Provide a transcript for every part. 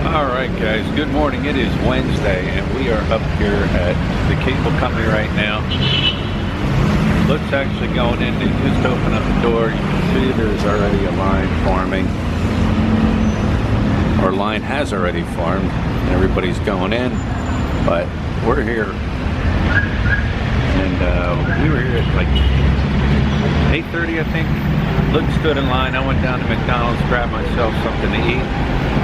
Alright guys, good morning. It is Wednesday and we are up here at the cable company right now. Looks actually going in. They just opened up the door. You can see there's already a line forming. Our line has already formed. Everybody's going in, but we're here. And we were here at like 8:30 I think. Looked, stood in line. I went down to McDonald's, grabbed myself something to eat.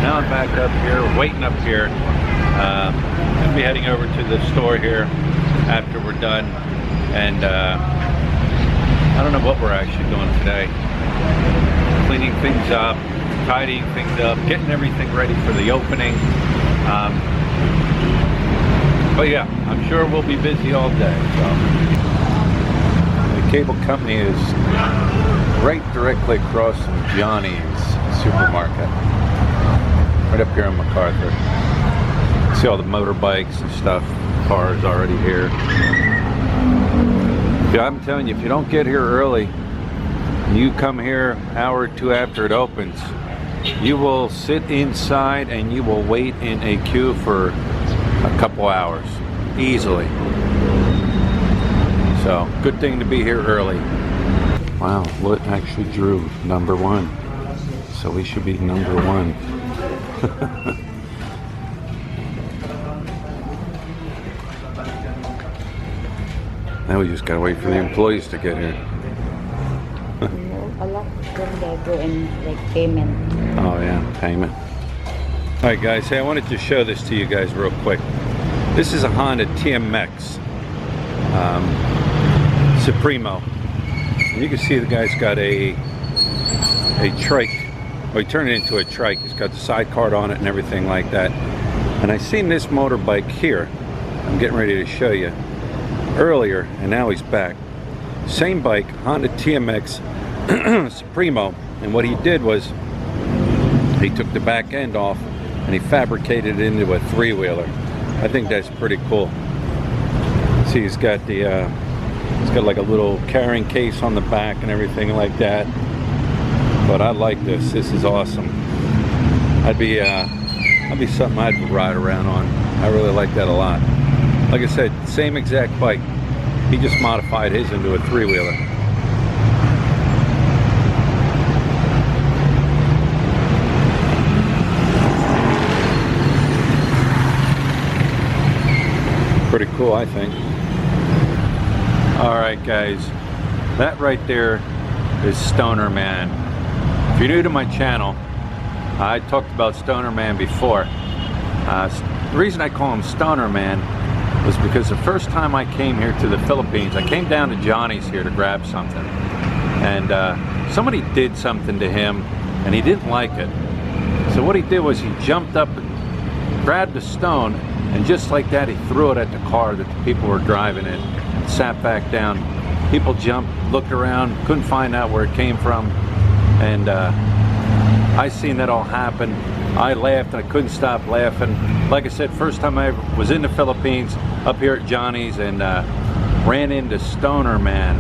Now I'm back up here, waiting up here. I'll be heading over to the store here after we're done. And I don't know what we're actually doing today. Cleaning things up, tidying things up, getting everything ready for the opening. But yeah, I'm sure we'll be busy all day. So. The cable company is right directly across from Johnny's supermarket. Right up here in MacArthur. See all the motorbikes and stuff, cars already here. Yeah, I'm telling you, if you don't get here early, you come here an hour or two after it opens, you will sit inside and you will wait in a queue for a couple hours, easily. So, good thing to be here early. Wow, Lit actually drew #1. So we should be #1. Now we just gotta wait for the employees to get here. A lot of them they go in like payment. Oh yeah, payment. Alright guys, hey, I wanted to show this to you guys real quick. This is a Honda TMX Supremo. And you can see the guy's got a trike. Well, he turned it into a trike. He's got the sidecar on it and everything like that. And I seen this motorbike here. I'm getting ready to show you earlier, and now he's back. Same bike, Honda TMX Supremo. And what he did was he took the back end off and he fabricated it into a three-wheeler. I think that's pretty cool. See, he's got the he's got like a little carrying case on the back and everything like that. But I like this. This is awesome. That'd be something I'd ride around on. I really like that a lot. Like I said, same exact bike. He just modified his into a three-wheeler. Pretty cool, I think. All right, guys. That right there is Stoner Man. If you're new to my channel, I talked about Stoner Man before. The reason I call him Stoner Man was because the first time I came here to the Philippines, I came down to Johnny's here to grab something. And somebody did something to him and he didn't like it. So what he did was he jumped up and grabbed a stone, and just like that he threw it at the car that the people were driving in and sat back down. People jumped, looked around, couldn't find out where it came from. And I seen that all happen. I laughed and I couldn't stop laughing. Like I said, first time I was in the Philippines, up here at Johnny's, and ran into Stoner Man.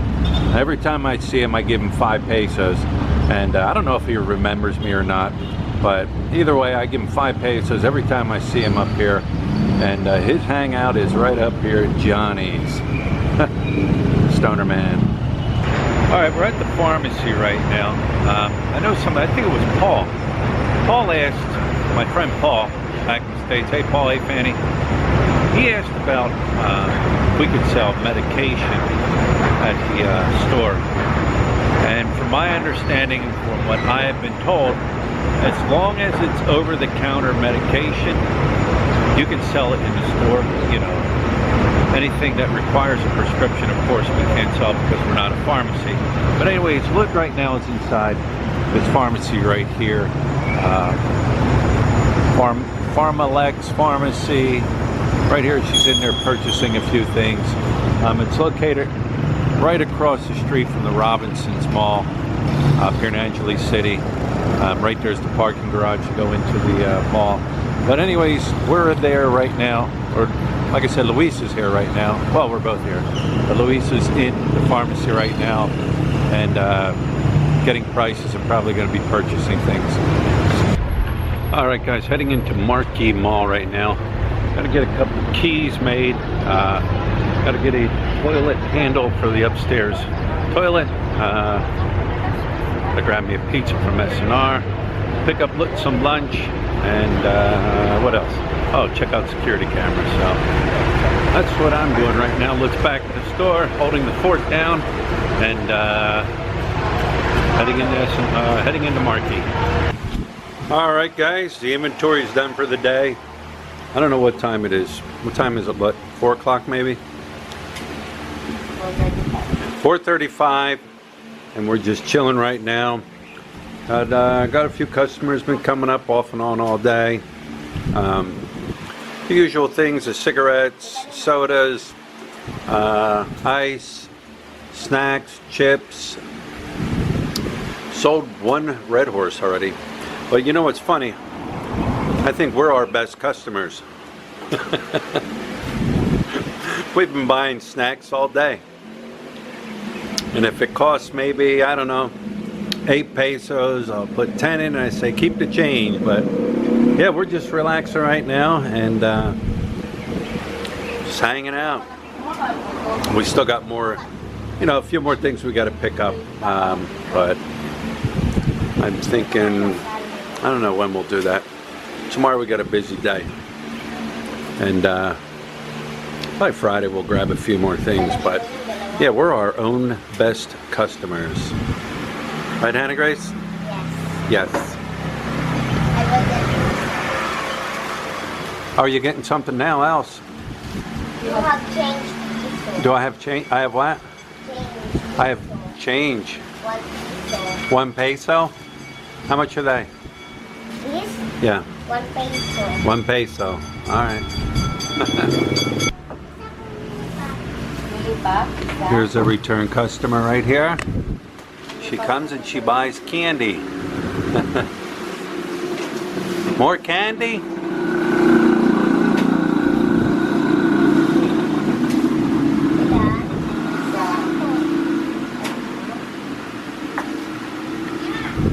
Every time I'd see him, I'd give him 5 pesos. And I don't know if he remembers me or not, but either way, I give him 5 pesos every time I see him up here. And his hangout is right up here at Johnny's. Stoner Man. Alright, we're at the pharmacy right now. I know somebody, I think it was Paul. Paul asked, my friend Paul, back in the States, hey Paul, hey Fanny. He asked about if we could sell medication at the store. And from my understanding, from what I have been told, as long as it's over-the-counter medication, you can sell it in the store, you know. Anything that requires a prescription, of course, we can't sell because we're not a pharmacy. But anyways, look, right now it's inside this pharmacy right here. Pharmalex Pharmacy. Right here, she's in there purchasing a few things. It's located right across the street from the Robinsons Mall up here in Angeles City. Right there's the parking garage to go into the mall. But anyways, we're there right now, or like I said, Luis is here right now. Well, we're both here. But Luis is in the pharmacy right now and getting prices and probably going to be purchasing things. Alright guys, heading into Marquee Mall right now. Gotta get a couple of keys made. Gotta get a toilet handle for the upstairs toilet. Gotta grab me a pizza from S&R. Pick up some lunch. And what else? Oh, check out security cameras. So that's what I'm doing right now. Looks back at the store, holding the fort down, and heading into Marquee. All right, guys, the inventory is done for the day. I don't know what time it is. What time is it? What, 4 o'clock maybe? 4:35, and we're just chilling right now. Got a few customers been coming up off and on all day. The usual things: the cigarettes, sodas, ice, snacks, chips. Sold one Red Horse already. But you know what's funny? I think we're our best customers. We've been buying snacks all day. And if it costs maybe, I don't know, 8 pesos, I'll put 10 in and I say keep the change. But yeah, we're just relaxing right now and just hanging out. We still got more, you know, a few more things we got to pick up. But I'm thinking, I don't know when we'll do that. Tomorrow we got a busy day. And by Friday we'll grab a few more things. But yeah, we're our own best customers. Right, Hannah Grace? Yes. Yes. Are you getting something now else? You have change. Do I have change? I have what? Change. I have change. 1 peso. 1 peso? How much are they? This? Yeah. 1 peso. 1 peso. Alright. Here's a return customer right here. She comes and she buys candy. More candy?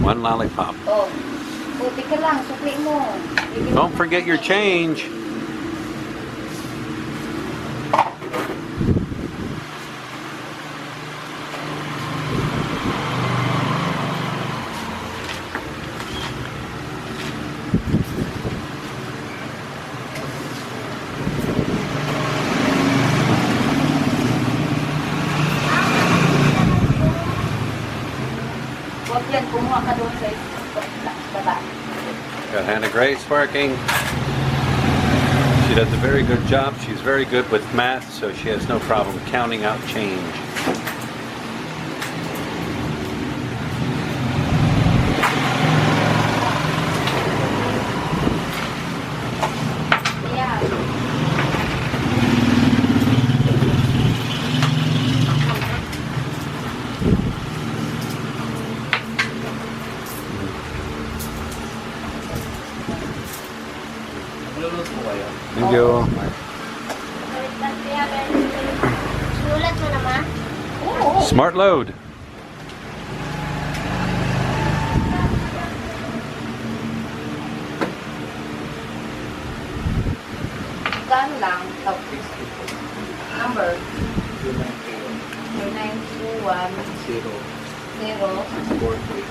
One lollipop. Don't forget your change. Got Hannah Grace working. She does a very good job. She's very good with math, so she has no problem counting out change. Thank you. Sinulat mo naman? Smart load. Scan lang. Number. 2921 0 43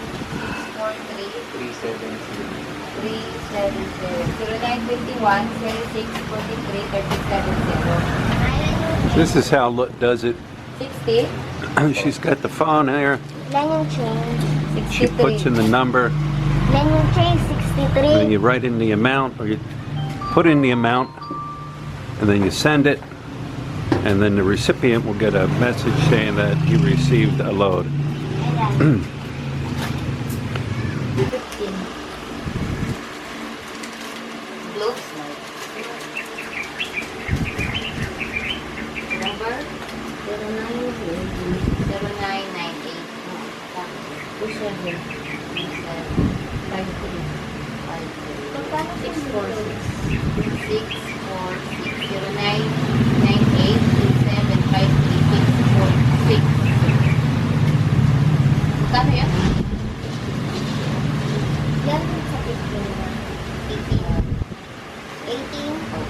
0921 06 43 370. This is how does it. 60. She's got the phone here. Ilan yung change? She puts in the number. Ilan yung change? And then 63. you write in the amount, or you put in the amount, and then you send it, and then the recipient will get a message saying that he received a load. Ayan. 15. Blue smart. Number 0998. 646. Magkano yan? Yan sa 15 na. 18. Oh,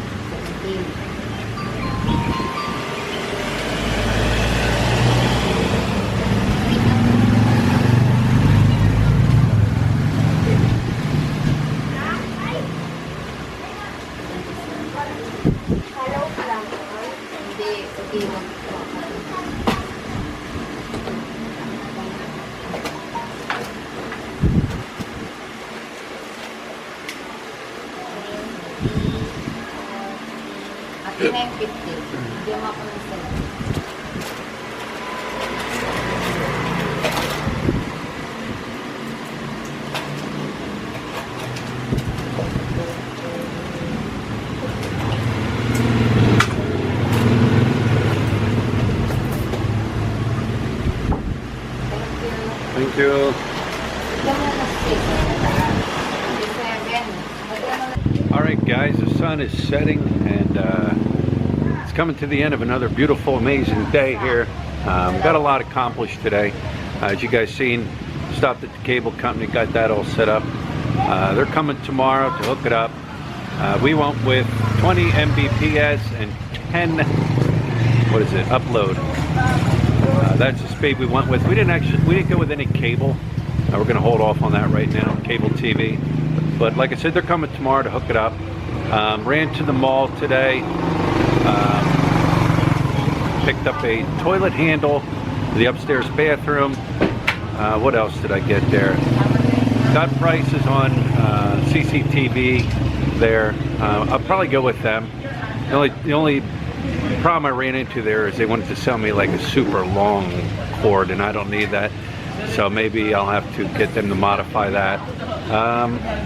17. Hello lang. Hindi, okay lang. Ate na yung 50. Hindi mo ako nag-send. Thank you. All right, guys, the sun is setting, and it's coming to the end of another beautiful, amazing day here. Got a lot accomplished today. As you guys seen, stopped at the cable company, got that all set up. They're coming tomorrow to hook it up. We went with 20 Mbps and 10, what is it, upload. That's the speed we went with. We didn't go with any cable. We're gonna hold off on that right now, cable TV. But like I said, they're coming tomorrow to hook it up. Ran to the mall today. Picked up a toilet handle for the upstairs bathroom. What else did I get there? Got prices on CCTV there. I'll probably go with them. The only problem I ran into there is they wanted to sell me like a super long cord, and I don't need that. So maybe I'll have to get them to modify that.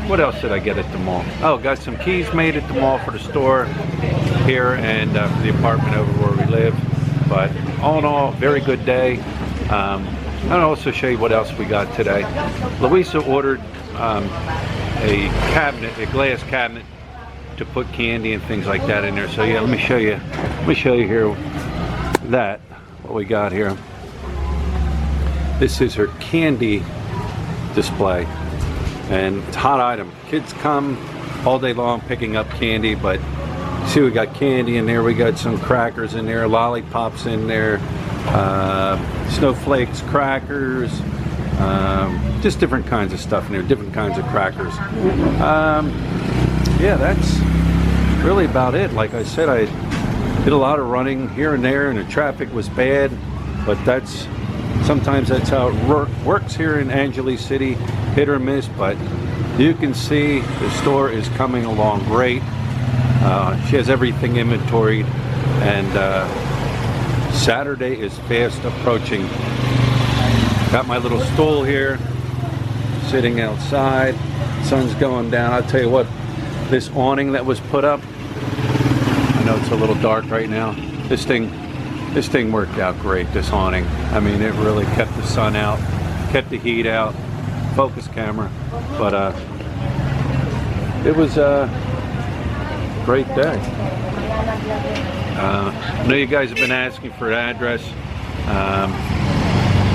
What else did I get at the mall? Oh, got some keys made at the mall for the store here and for the apartment over where we live. But all in all, very good day. I'll also show you what else we got today. Louisa ordered a cabinet, a glass cabinet, to put candy and things like that in there. So yeah, let me show you here what we got here. This is her candy display, and it's a hot item. Kids come all day long picking up candy, but see, we got candy in there, we got some crackers in there, lollipops in there, snowflakes, crackers, just different kinds of stuff in there, different kinds of crackers. Yeah, that's really about it. Like I said, I did a lot of running here and there, and the traffic was bad, but sometimes that's how it works here in Angeles City, hit or miss. But you can see the store is coming along great. She has everything inventoried, and Saturday is fast approaching. Got my little stool here, sitting outside. Sun's going down. I'll tell you what, this awning that was put up, I know it's a little dark right now. This thing worked out great, this awning. I mean, it really kept the sun out, kept the heat out, focus camera. But it was a great day. I know you guys have been asking for an address.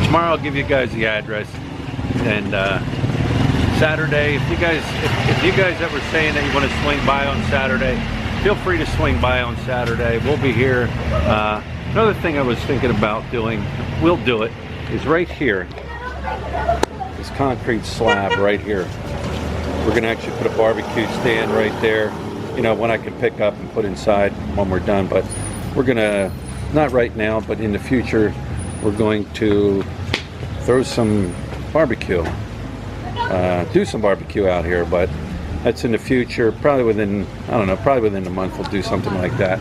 Tomorrow I'll give you guys the address, and Saturday, if you guys ever saying that you want to swing by on Saturday, feel free to swing by on Saturday. We'll be here. Another thing I was thinking about doing, we'll do it, is right here, this concrete slab right here. We're gonna actually put a barbecue stand right there, you know, one I can pick up and put inside when we're done. But we're gonna, not right now, but in the future, we're going to throw some barbecue, do some barbecue out here. But that's in the future, probably within, I don't know, probably within a month we'll do something like that.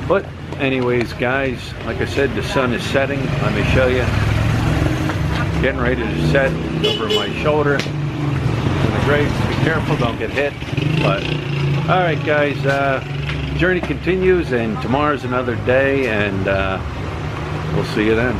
But anyways, guys, like I said, the sun is setting. Let me show you. Getting ready to set over my shoulder. And the grades, be careful, don't get hit. But all right, guys, journey continues, and tomorrow's another day, and we'll see you then.